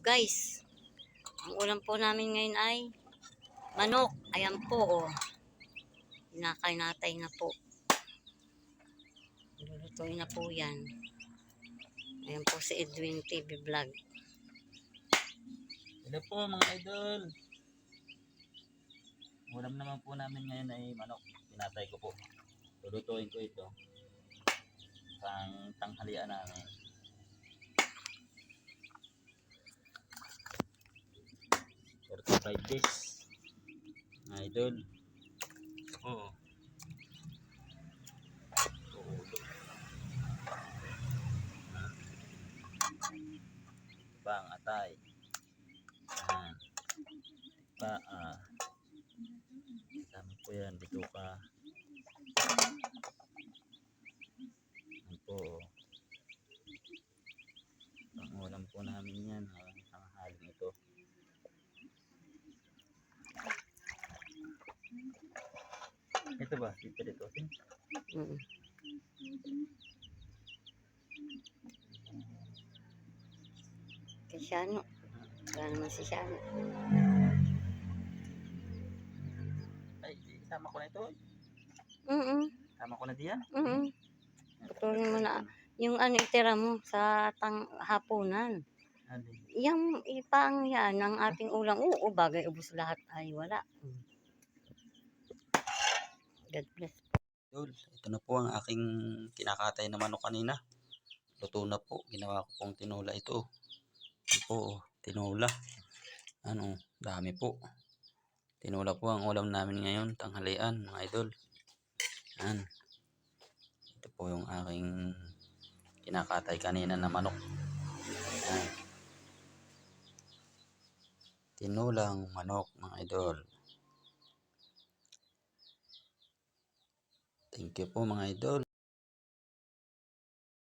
guys. Ang ulam po namin ngayon ay manok. Ayan po, oh. Kinakainatay na po. Lulutuin na po yan. Ayan po si Edwin TV Vlog. Hello po mga idol. Ulam naman po namin ngayon ay manok. Pinatay ko po. Lulutuin ko ito. Pang tanghalian namin. 45 days. Mga idol. Oo. Pang atay. Yan. Tama po yan. Dito pa. Yan po. Ang ulam po namin yan. Ang haling ito. Ito ba? Dito. Kay Shano. Wala naman si Shano. Ay, sama ko na ito. Sama ko na diyan. Putulin mo na yung itira mo sa hapunan. Yung ipang yan ng ating ulam. Oo, bagay ubos lahat ay wala. God bless. Ito na po ang aking kinakatay na manok kanina. Luto na po. Ginawa ko pong tinola ito. Ito po, tinola. Dami po. Tinola po ang ulam namin ngayon, tanghalian, mga idol. Ito po yung aking kinakatay kanina na manok. Tinolang manok, mga idol. Thank you po mga idol.